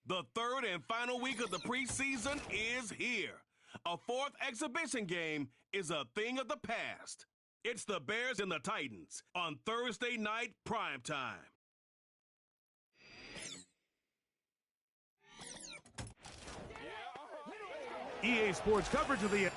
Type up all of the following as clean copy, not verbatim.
The third and final week of the preseason is here. A fourth exhibition game is a thing of the past. It's the Bears and the Titans on Thursday night primetime. EA Sports coverage of the...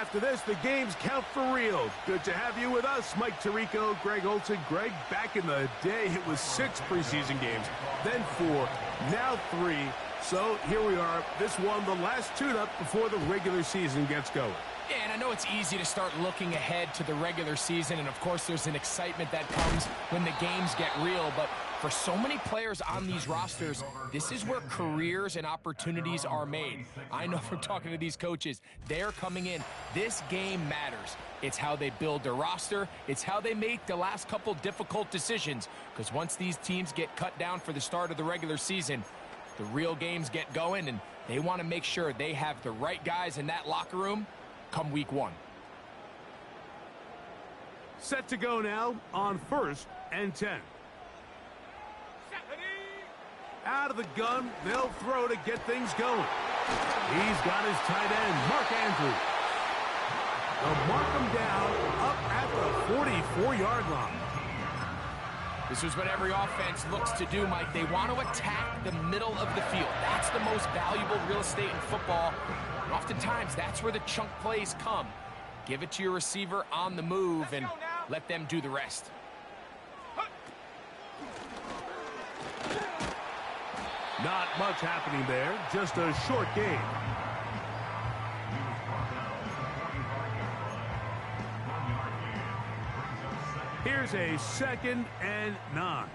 After this, the games count for real. Good to have you with us, Mike Tirico, Greg Olson. Greg, back in the day, it was 6 preseason games, then 4, now 3. So here we are. This one, the last tune-up before the regular season gets going. Yeah, and I know it's easy to start looking ahead to the regular season, and of course there's an excitement that comes when the games get real, but for so many players on these rosters, this is where careers and opportunities are made. I know from talking to these coaches, they're coming in. This game matters. It's how they build their roster. It's how they make the last couple difficult decisions, because once these teams get cut down for the start of the regular season, the real games get going, and they want to make sure they have the right guys in that locker room come week 1. Set to go now on 1st and 10. Out of the gun, they'll throw to get things going. He's got his tight end, Mark Andrews. They'll mark him down up at the 44-yard line. This is what every offense looks to do, Mike. They want to attack the middle of the field. That's the most valuable real estate in football. And oftentimes, that's where the chunk plays come. Give it to your receiver on the move and let them do the rest. Not much happening there, just a short game. Here's a 2nd and 9.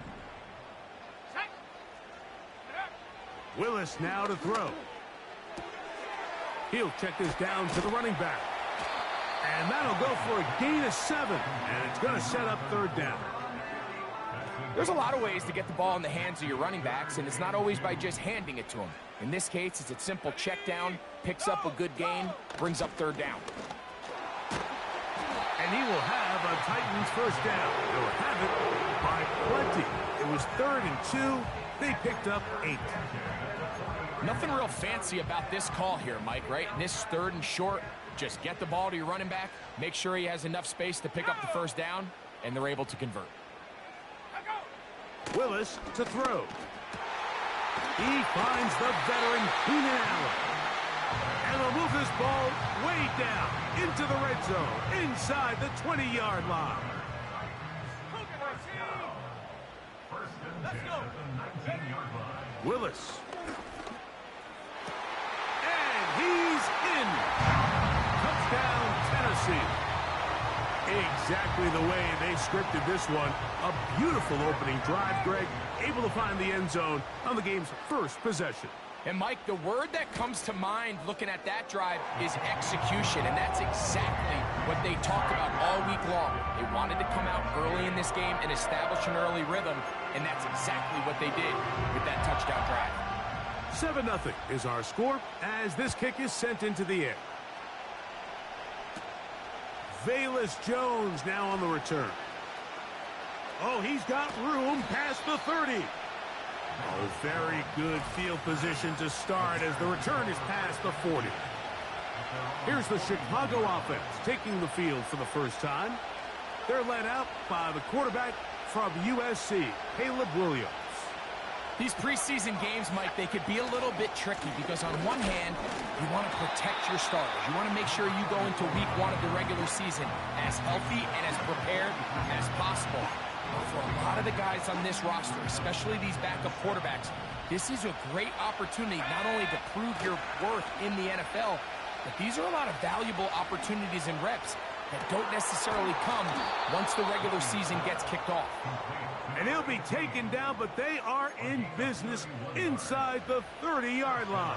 Willis now to throw. He'll check this down to the running back. And that'll go for a gain of 7. And it's going to set up 3rd down. There's a lot of ways to get the ball in the hands of your running backs, and it's not always by just handing it to them. In this case, it's a simple check down, picks up a good gain, brings up 3rd down. And he will have a Titans 1st down. They'll have it by plenty. It was 3rd and 2. They picked up 8. Nothing real fancy about this call here, Mike, right? In this 3rd and short, just get the ball to your running back, make sure he has enough space to pick up the 1st down, and they're able to convert. Willis to throw. He finds the veteran Keenan Allen. And they'll move this ball way down into the red zone, inside the 20-yard line. Willis. And he's in. Touchdown, Tennessee. Exactly the way they scripted this one. A beautiful opening drive, Greg. Able to find the end zone on the game's 1st possession. And, Mike, the word that comes to mind looking at that drive is execution, and that's exactly what they talked about all week long. They wanted to come out early in this game and establish an early rhythm, and that's exactly what they did with that touchdown drive. 7-0 is our score as this kick is sent into the air. Velus Jones now on the return. Oh, he's got room past the 30. Oh, very good field position to start as the return is past the 40. Here's the Chicago offense taking the field for the first time. They're led out by the quarterback from USC, Caleb Williams. These preseason games, Mike, they could be a little bit tricky because on one hand, you want to protect your starters. You want to make sure you go into week 1 of the regular season as healthy and as prepared as possible. But for a lot of the guys on this roster, especially these backup quarterbacks, this is a great opportunity not only to prove your worth in the NFL, but these are a lot of valuable opportunities and reps that don't necessarily come once the regular season gets kicked off. And he'll be taken down, but they are in business inside the 30-yard line.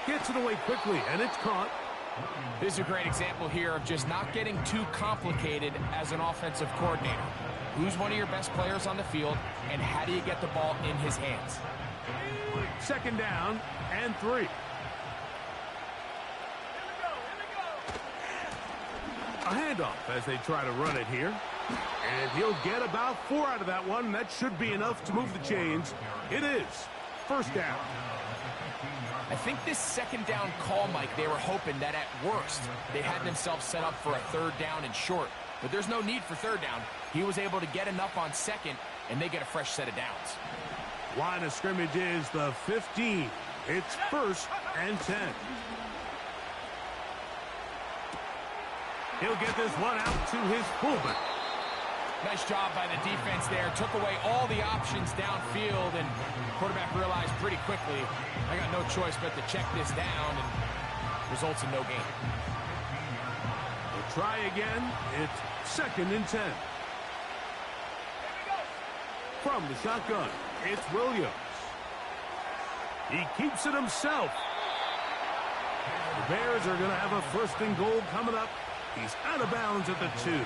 Gets it away quickly, and it's caught. This is a great example here of just not getting too complicated as an offensive coordinator. Who's one of your best players on the field, and how do you get the ball in his hands? 2nd down and 3. A handoff as they try to run it here. And he'll get about 4 out of that one. That should be enough to move the chains. It is first down. I think this second down call, Mike, they were hoping that at worst they had themselves set up for a third down and short. But there's no need for third down. He was able to get enough on second, and they get a fresh set of downs. Line of scrimmage is the 15. It's first and 10. He'll get this one out to his fullback. Nice job by the defense there. Took away all the options downfield, and quarterback realized pretty quickly, I got no choice but to check this down, and results in no gain. We'll try again. It's second and 10. From the shotgun, it's Williams. He keeps it himself. The Bears are going to have a first and goal coming up. He's out of bounds at the 2.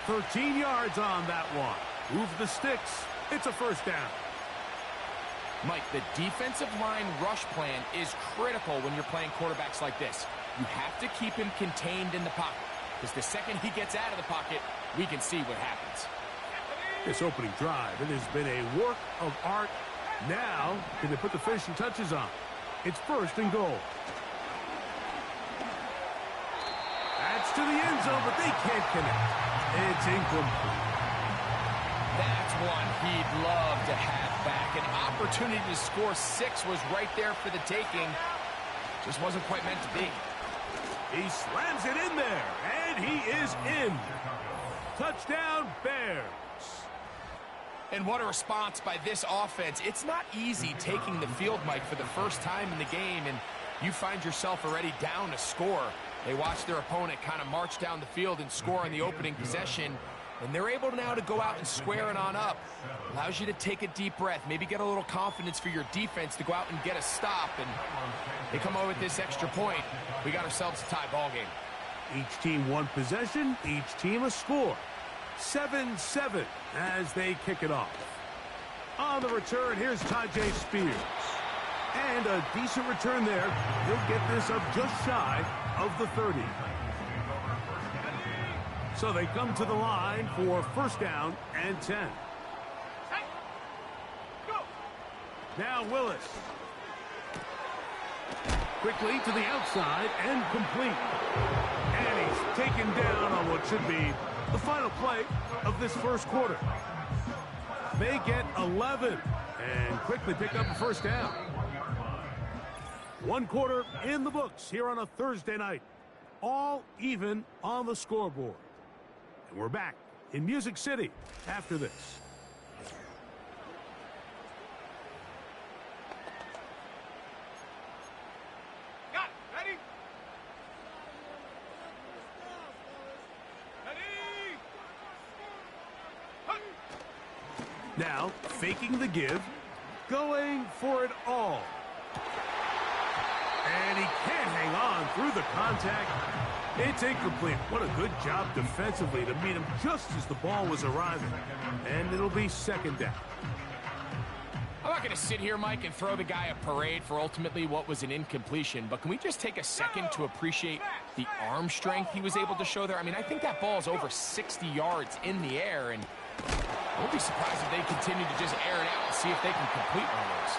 13 yards on that one. Move the sticks. It's a first down. Mike, the defensive line rush plan is critical when you're playing quarterbacks like this. You have to keep him contained in the pocket, because the second he gets out of the pocket, we can see what happens. This opening drive, it has been a work of art. Now, can they put the finishing touches on? It's first and goal. That's to the end zone, but they can't connect. It's incomplete. That's one he'd love to have back. An opportunity to score 6 was right there for the taking. Just wasn't quite meant to be. He slams it in there, and he is in. Touchdown, Bears. And what a response by this offense. It's not easy taking the field, Mike, for the first time in the game, and you find yourself already down a score. They watch their opponent kind of march down the field and score on the opening possession, and they're able now to go out and square it on up. Allows you to take a deep breath, maybe get a little confidence for your defense to go out and get a stop, and they come over with this extra point. We got ourselves a tie ball game. Each team one possession, each team a score. 7-7 as they kick it off. On the return, here's Tajay Spears. And a decent return there. He'll get this up just shy of the 30. So they come to the line for first down and 10. Now Willis. Quickly to the outside and complete. And he's taken down on what should be the final play of this first quarter. They get 11 and quickly pick up a first down. One quarter in the books here on a Thursday night. All even on the scoreboard. And we're back in Music City after this. Now, faking the give, going for it all. And he can't hang on through the contact. It's incomplete. What a good job defensively to meet him just as the ball was arriving. And it'll be second down. I'm not going to sit here, Mike, and throw the guy a parade for ultimately what was an incompletion, but can we just take a second to appreciate the arm strength he was able to show there? I mean, I think that ball is over 60 yards in the air, and I won't be surprised if they continue to just air it out and see if they can complete one of those.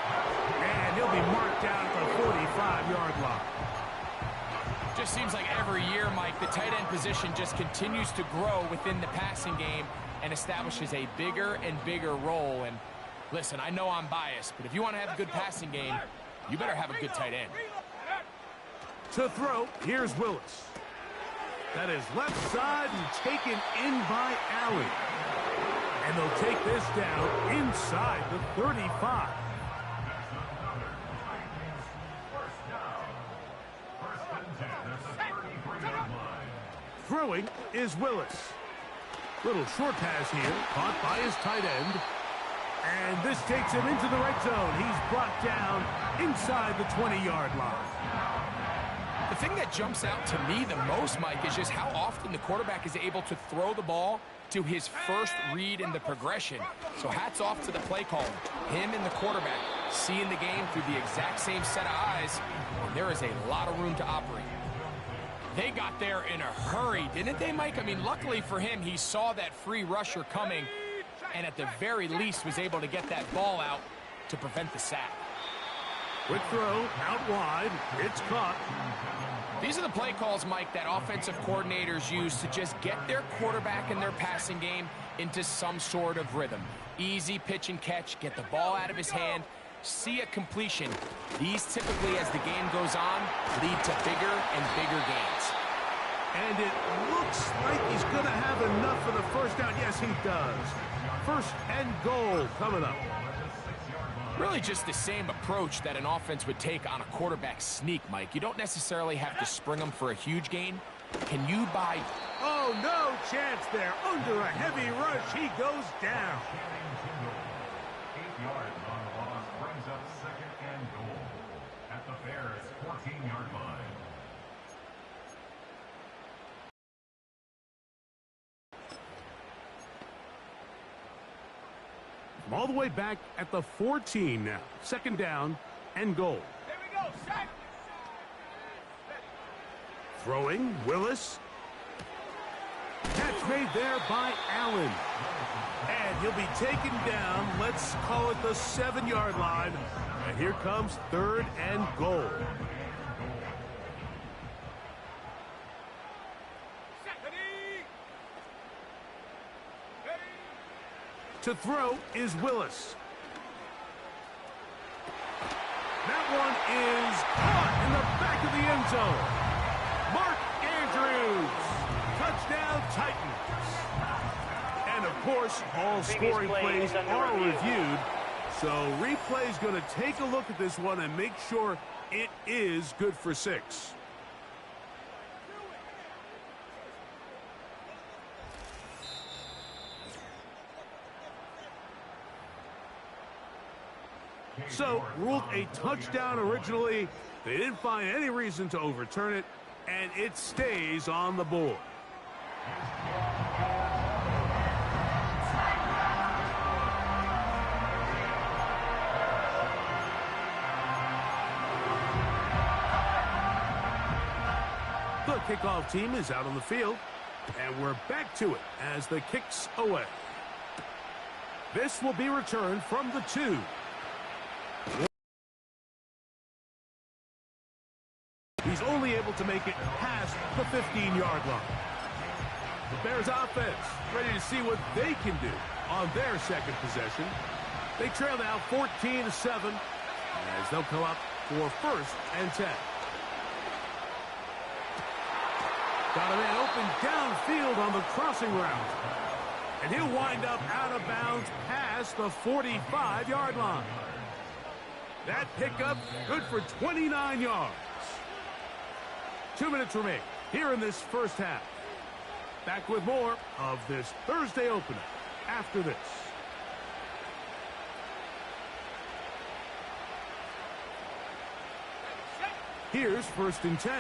And he'll be marked down at the 45-yard line. Just seems like every year, Mike, the tight end position just continues to grow within the passing game and establishes a bigger and bigger role. And listen, I know I'm biased, but if you want to have a good passing game, you better have a good tight end. To throw, here's Willis. That is left side and taken in by Allen. And they'll take this down inside the 35. Throwing is Willis. Little short pass here, caught by his tight end. And this takes him into the red zone. He's brought down inside the 20-yard line. The thing that jumps out to me the most, Mike, is just how often the quarterback is able to throw the ball to his first read in the progression. So hats off to the play caller. Him and the quarterback seeing the game through the exact same set of eyes, and there is a lot of room to operate. They got there in a hurry, didn't they, Mike? I mean, luckily for him, he saw that free rusher coming and at the very least was able to get that ball out to prevent the sack. Quick throw, out wide, it's caught. These are the play calls, Mike, that offensive coordinators use to just get their quarterback and their passing game into some sort of rhythm. Easy pitch and catch, get the ball out of his hand, see a completion. These typically, as the game goes on, lead to bigger and bigger gains. And it looks like he's going to have enough for the first down. Yes, he does. First and goal coming up. Really just the same approach that an offense would take on a quarterback sneak, Mike. You don't necessarily have to spring them for a huge gain. Can you buy... Oh, no chance there. Under a heavy rush, he goes down. 8 yards on the loss brings up second and goal at the Bears' 14-yard line. All the way back at the 14 now. Second down and goal. Here we go, set. Throwing, Willis. Catch made there by Allen. And he'll be taken down, let's call it the 7-yard line. And here comes third and goal. To throw is Willis. That one is caught in the back of the end zone. Mark Andrews. Touchdown Titans. And of course, all scoring plays are reviewed. So replay's going to take a look at this one and make sure it is good for 6. So, ruled a touchdown originally. They didn't find any reason to overturn it, and it stays on the board. The kickoff team is out on the field, and we're back to it as the kick's away. This will be returned from the 2. He's only able to make it past the 15-yard line. The Bears offense ready to see what they can do on their second possession. They trail now 14-7 as they'll come up for first and 10. Got a man open downfield on the crossing route. And he'll wind up out of bounds past the 45-yard line. That pickup good for 29 yards. 2 minutes remain here in this first half. Back with more of this Thursday opener after this. Here's first and 10.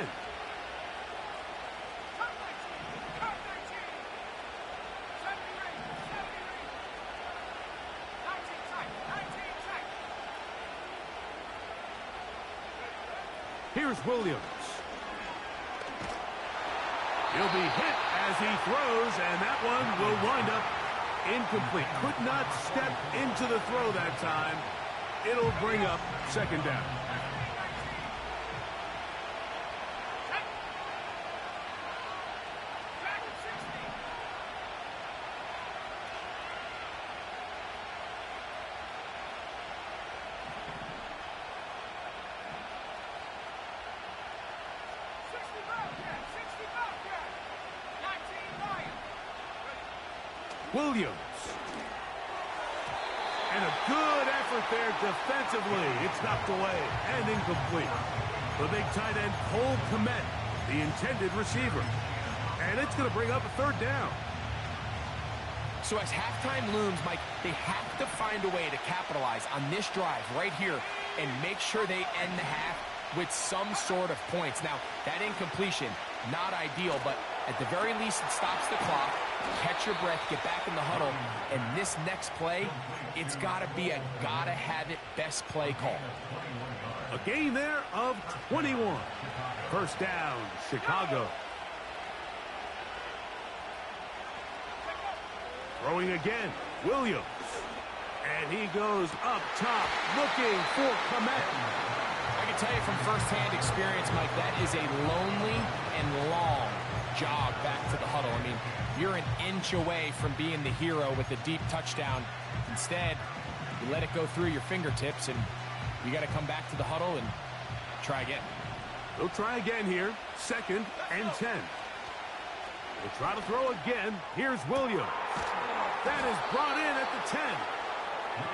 Here's Williams. He'll be hit as he throws, and that one will wind up incomplete. Could not step into the throw that time. It'll bring up second down. Williams. And a good effort there defensively. It's knocked away and incomplete. The big tight end, Cole Kmet, the intended receiver. And it's going to bring up a third down. So as halftime looms, Mike, they have to find a way to capitalize on this drive right here and make sure they end the half with some sort of points. Now, that incompletion, not ideal, but At the very least, it stops the clock. Catch your breath, get back in the huddle, and this next play, it's got to be a gotta-have-it best play call. A gain there of 21. First down, Chicago. Throwing again, Williams. And he goes up top, looking for Komet. I can tell you from firsthand experience, Mike, that is a lonely and long jog back to the huddle. I mean, you're an inch away from being the hero with a deep touchdown. Instead, you let it go through your fingertips, and you got to come back to the huddle and try again. They'll try again here. 2nd and 10. They'll try to throw again. Here's Williams. That is brought in at the 10.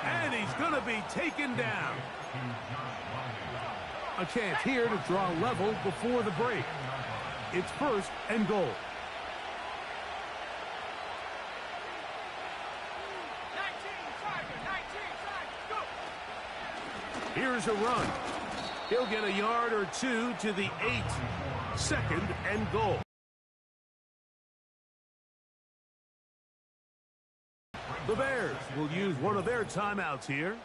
And he's going to be taken down. A chance here to draw level before the break. It's 1st and goal. Here's a run. He'll get a yard or two to the 8. 2nd and goal. The Bears will use one of their timeouts here.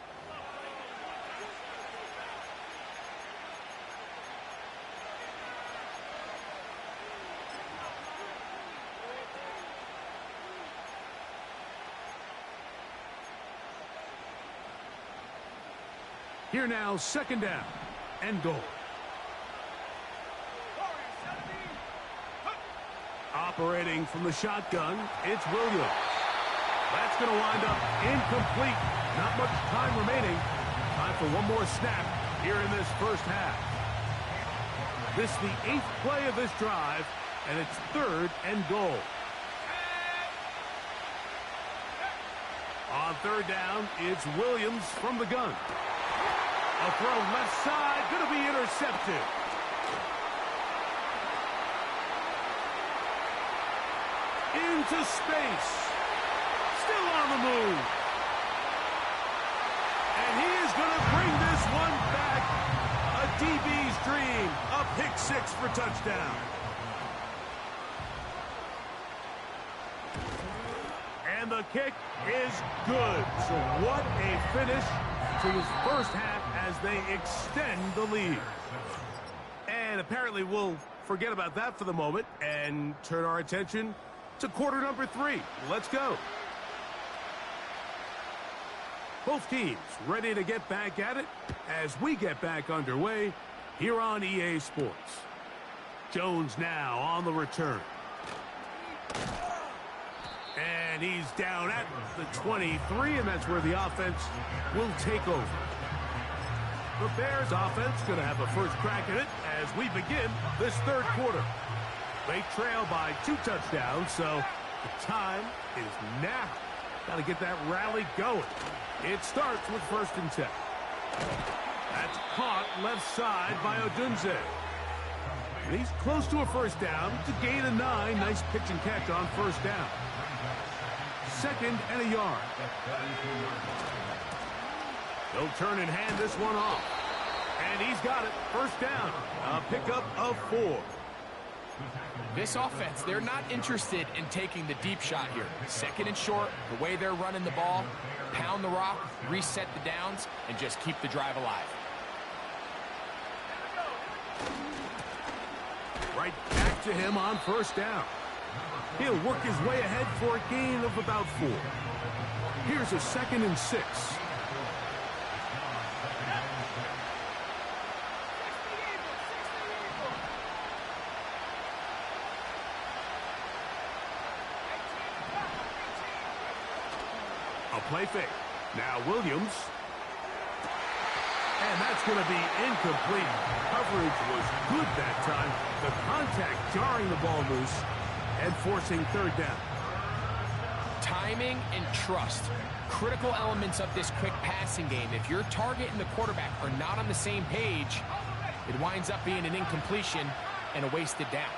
Here now, 2nd down and goal. Operating from the shotgun, it's Williams. That's going to wind up incomplete. Not much time remaining. Time for one more snap here in this first half. This is the 8th play of this drive, and it's 3rd and goal. On 3rd down, it's Williams from the gun. A throw left side, going to be intercepted. Into space. Still on the move. And he is going to bring this one back. A DB's dream. A pick 6 for touchdown. And the kick is good. So what a finish to his first half as they extend the lead. And apparently we'll forget about that for the moment and turn our attention to quarter number 3. Let's go. Both teams ready to get back at it as we get back underway here on EA Sports. Jones now on the return. And he's down at the 23, and that's where the offense will take over. The Bears offense going to have a first crack at it as we begin this 3rd quarter. They trail by 2 touchdowns, so the time is now. Got to get that rally going. It starts with 1st and 10. That's caught left side by Odunze. And he's close to a first down to gain a 9. Nice pitch and catch on 1st down. 2nd and a yard. They'll turn and hand this one off. And he's got it. 1st down. A pickup of 4. This offense, they're not interested in taking the deep shot here. 2nd and short, the way they're running the ball, pound the rock, reset the downs, and just keep the drive alive. Right back to him on 1st down. He'll work his way ahead for a gain of about 4. Here's a 2nd and 6. A play fake. Now Williams. And that's going to be incomplete. Coverage was good that time. The contact jarring the ball loose and forcing 3rd down. Timing and trust. Critical elements of this quick passing game. If your target and the quarterback are not on the same page, it winds up being an incompletion and a wasted down.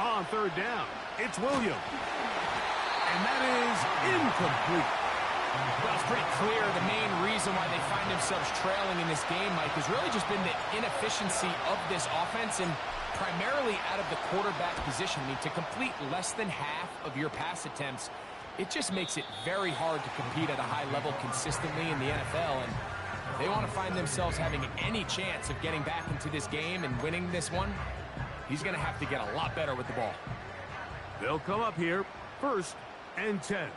On 3rd down, it's Williams. And that is incomplete. Well, it's pretty clear the main reason why they find themselves trailing in this game, Mike, has really just been the inefficiency of this offense and primarily out of the quarterback position. I mean, to complete less than half of your pass attempts, it just makes it very hard to compete at a high level consistently in the NFL. And if they want to find themselves having any chance of getting back into this game and winning this one, he's going to have to get a lot better with the ball. They'll come up here, 1st and 10.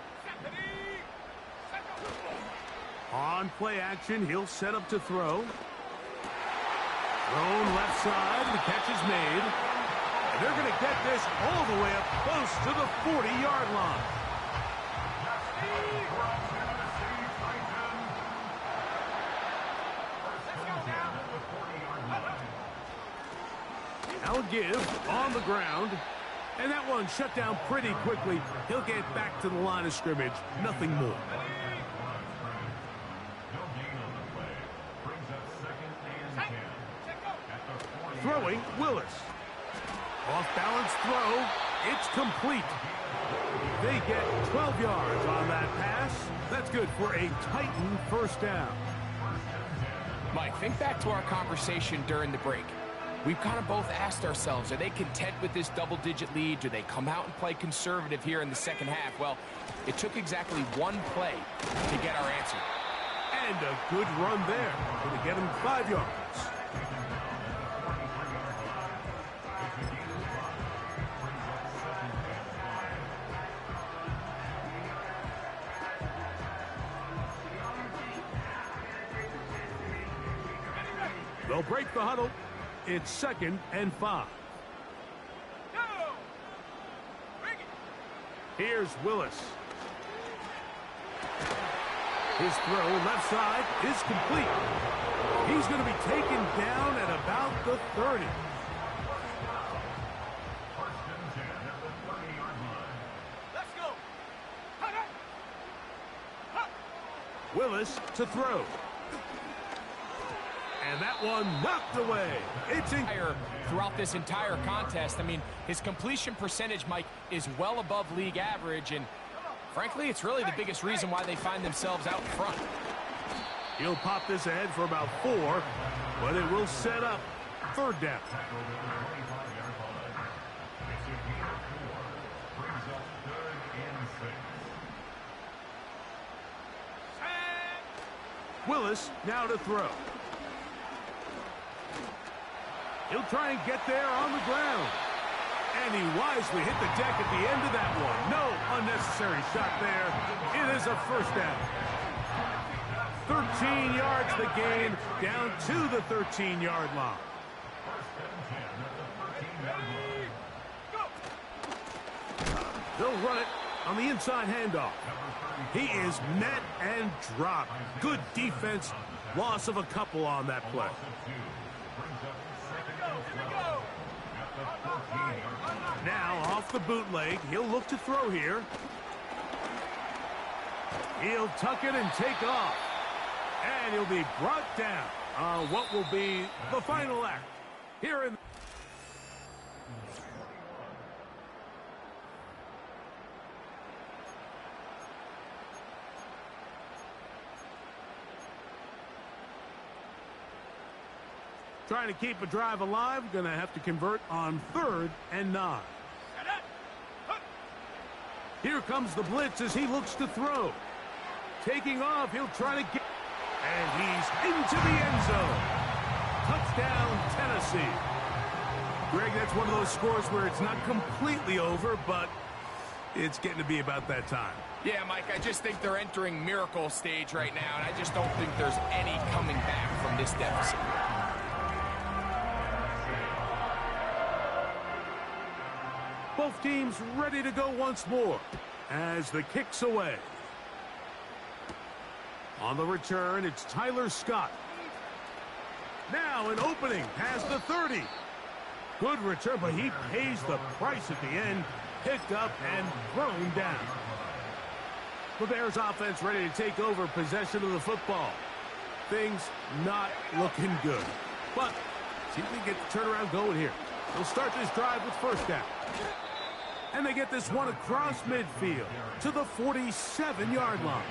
On play action, he'll set up to throw. Thrown left side, the catch is made. And they're going to get this all the way up close to the 40-yard line. Now give on the ground. And that one shut down pretty quickly. He'll get back to the line of scrimmage. Nothing more. Throwing, Willis. Off-balance throw. It's complete. They get 12 yards on that pass. That's good for a Titan first down. Mike, think back to our conversation during the break. We've kind of both asked ourselves, are they content with this double-digit lead? Do they come out and play conservative here in the second half? Well, it took exactly one play to get our answer. And a good run there. Going to get him 5 yards. They'll break the huddle. It's 2nd and 5. Here's Willis. His throw left side is complete. He's going to be taken down at about the 30. Let's go. Willis to throw. And that one knocked away. It's in throughout this entire contest. I mean, his completion percentage, Mike, is well above league average, and frankly, it's really the biggest reason why they find themselves out in front. He'll pop this ahead for about 4, but it will set up 3rd down. Willis now to throw. He'll try and get there on the ground. And he wisely hit the deck at the end of that one. No unnecessary shot there. It is a first down. 13 yards the gain, down to the 13-yard line. They'll run it on the inside handoff. He is met and dropped. Good defense. Loss of a couple on that play. Now off the bootleg, he'll look to throw here. He'll tuck it and take off. And he'll be brought down on what will be the final act here in. Trying to keep a drive alive, going to have to convert on 3rd and 9. Here comes the blitz as he looks to throw. Taking off, he'll try to get... And he's into the end zone. Touchdown, Tennessee. Greg, that's one of those scores where it's not completely over, but it's getting to be about that time. Yeah, Mike, I just think they're entering miracle stage right now, and I just don't think there's any coming back from this deficit. Both teams ready to go once more as the kick's away. On the return, it's Tyler Scott. Now an opening past the 30. Good return, but he pays the price at the end. Picked up and thrown down. The Bears offense ready to take over possession of the football. Things not looking good. But see if we can get the turnaround going here. We'll start this drive with 1st down. And they get this one across midfield to the 47-yard line.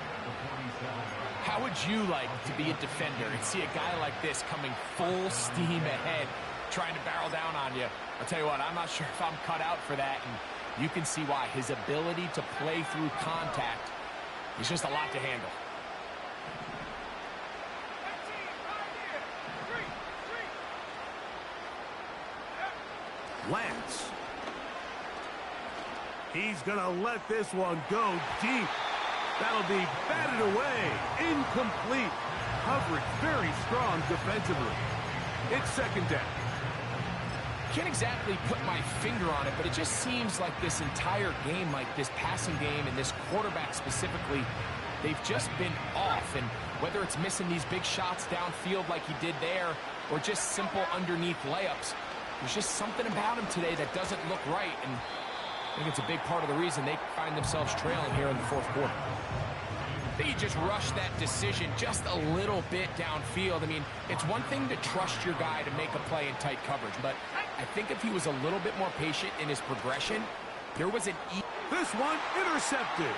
How would you like to be a defender and see a guy like this coming full steam ahead, trying to barrel down on you? I'll tell you what, I'm not sure if I'm cut out for that, and you can see why. His ability to play through contact is just a lot to handle. Lance. He's going to let this one go deep. That'll be batted away. Incomplete. Coverage very strong defensively. It's second down. Can't exactly put my finger on it, but it just seems like this entire game, like this passing game and this quarterback specifically, they've just been off. And whether it's missing these big shots downfield like he did there or just simple underneath layups, there's just something about him today that doesn't look right. And I think it's a big part of the reason they find themselves trailing here in the fourth quarter. I think you just rushed that decision just a little bit downfield. I mean, it's one thing to trust your guy to make a play in tight coverage, but I think if he was a little bit more patient in his progression, there was an... This one intercepted.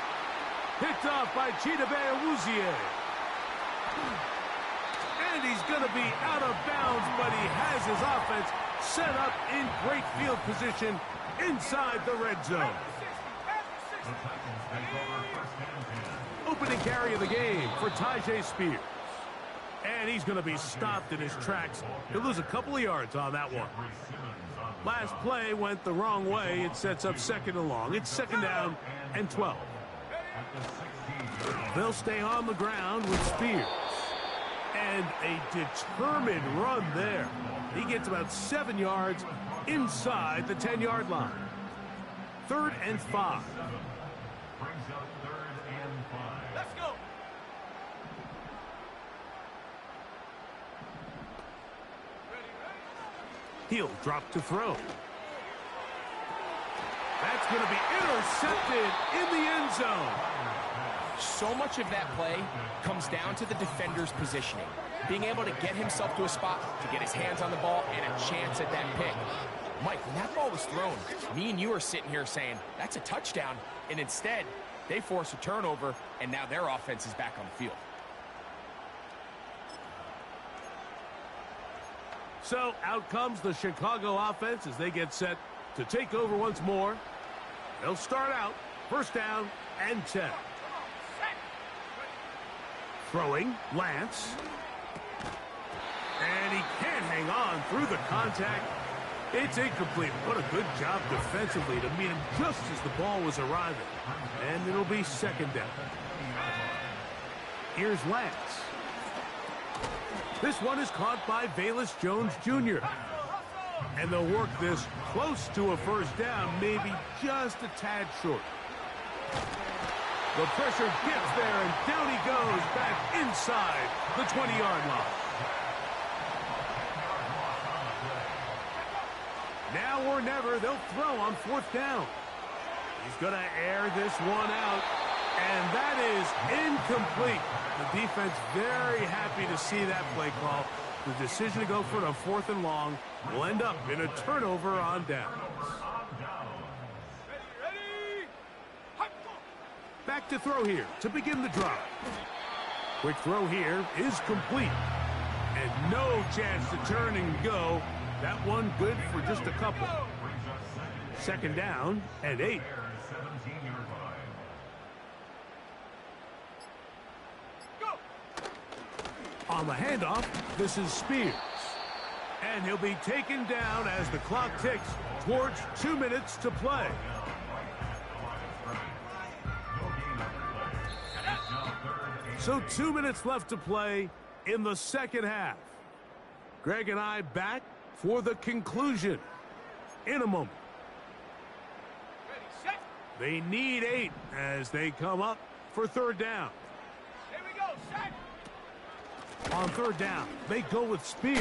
Picked off by Chidobe Awuzie. And he's going to be out of bounds, but he has his offense set up in great field position inside the red zone. Opening carry of the game for Tyjae Spears. And he's going to be stopped in his tracks. He'll lose a couple of yards on that one. Last play went the wrong way. It sets up second and long. It's second down and 12. They'll stay on the ground with Spears. And a determined run there. He gets about 7 yards inside the 10-yard line. 3rd and 5. Let's go. He'll drop to throw. That's going to be intercepted in the end zone. So much of that play comes down to the defender's positioning. Being able to get himself to a spot, to get his hands on the ball, and a chance at that pick. Mike, when that ball was thrown, me and you are sitting here saying, that's a touchdown. And instead, they force a turnover, and now their offense is back on the field. So out comes the Chicago offense as they get set to take over once more. They'll start out first down and 10. Throwing, Lance. And he can't hang on through the contact. It's incomplete. What a good job defensively to meet him just as the ball was arriving. And it'll be second down. Here's Lance. This one is caught by Velus Jones Jr. And they'll work this close to a first down, maybe just a tad short. The pressure gets there, and down he goes back inside the 20-yard line. Now or never, they'll throw on fourth down. He's going to air this one out, and that is incomplete. The defense very happy to see that play call. The decision to go for a fourth and long will end up in a turnover on downs. Back to throw here to begin the drive. Quick throw here is complete. And no chance to turn and go. That one good for just a couple. Second down and 8. On the handoff, this is Spears. And he'll be taken down as the clock ticks towards 2 minutes to play. So 2 minutes left to play in the second half. Greg and I back for the conclusion in a moment. They need 8 as they come up for third down. Here we go, set. On third down, they go with Spears.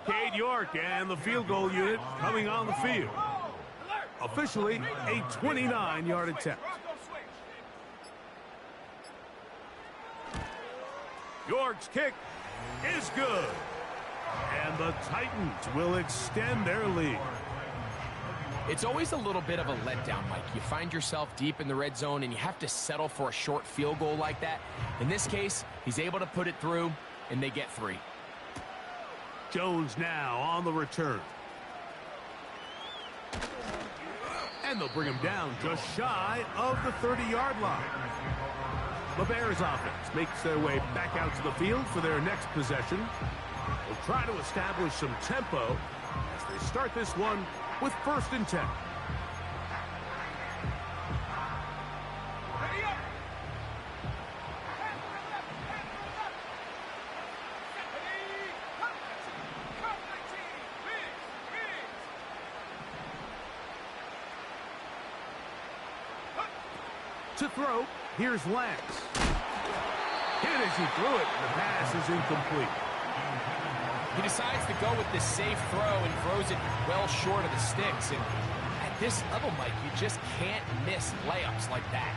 Cade York and the field goal unit coming on the field. Officially a 29-yard attempt. York's kick is good. And the Titans will extend their lead. It's always a little bit of a letdown, Mike. You find yourself deep in the red zone and you have to settle for a short field goal like that. In this case, he's able to put it through, and they get 3. Jones now on the return. And they'll bring him down just shy of the 30-yard line. The Bears offense makes their way back out to the field for their next possession. They'll try to establish some tempo as they start this one with 1st and 10. To throw, here's Lance. Hit as he threw it, and the pass is incomplete. He decides to go with this safe throw and throws it well short of the sticks. And at this level, Mike, you just can't miss layups like that.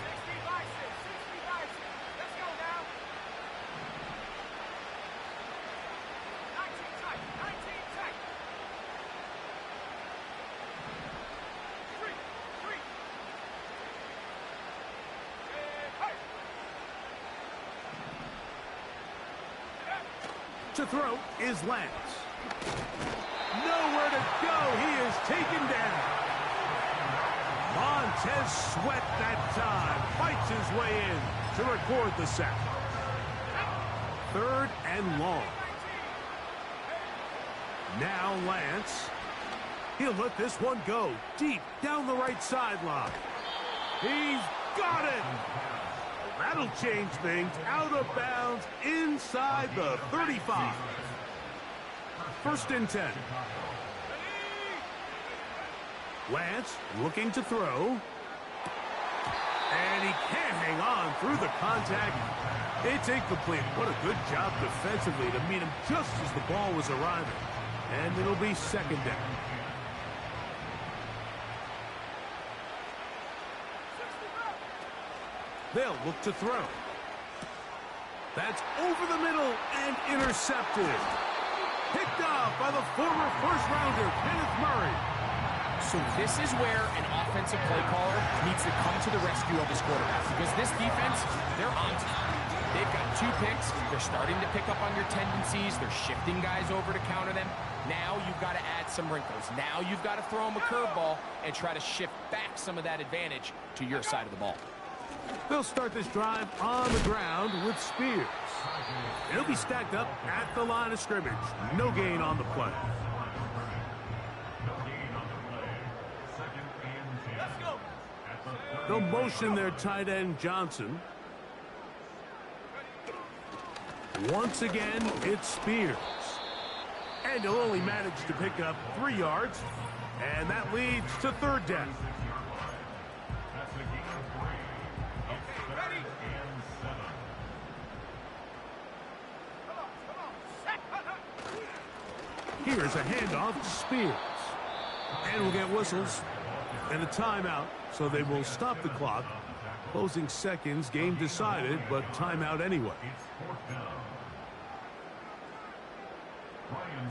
60 by 6, 60 by 6. Let's go now. 19 tight, 19 tight. 3. To throw is Lance. Nowhere to go. He is taken down. Montez Sweat that time fights his way in to record the sack. 3rd and long. Now Lance. He'll let this one go deep down the right sideline. He's got it. That'll change things. Out of bounds inside the 35. 1st and 10. Lance looking to throw. And he can't hang on through the contact. It's incomplete. What a good job defensively to meet him just as the ball was arriving. And it'll be 2nd down. They'll look to throw. That's over the middle and intercepted. Picked off by the former first-rounder, Kenneth Murray. So this is where an offensive play caller needs to come to the rescue of his quarterback. Because this defense, they're on top. They've got 2 picks. They're starting to pick up on your tendencies. They're shifting guys over to counter them. Now you've got to add some wrinkles. Now you've got to throw them a curveball and try to shift back some of that advantage to your side of the ball. They'll start this drive on the ground with Spears. It'll be stacked up at the line of scrimmage. No gain on the play. Let's go. They'll motion their tight end, Johnson. Once again, it's Spears. And he'll only manage to pick up 3 yards. And that leads to 3rd down. Here's a handoff to Spears. And we'll get whistles and a timeout, so they will stop the clock. Closing seconds, game decided, but timeout anyway.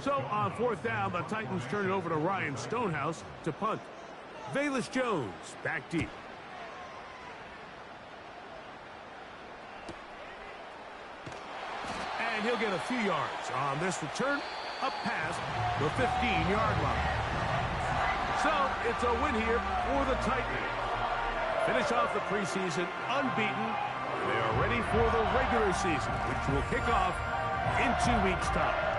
So on 4th down, the Titans turn it over to Ryan Stonehouse to punt. Velus Jones back deep. And he'll get a few yards on this return up past the 15-yard line. So it's a win here for the Titans. Finish off the preseason unbeaten. They are ready for the regular season, which will kick off in 2 weeks' time.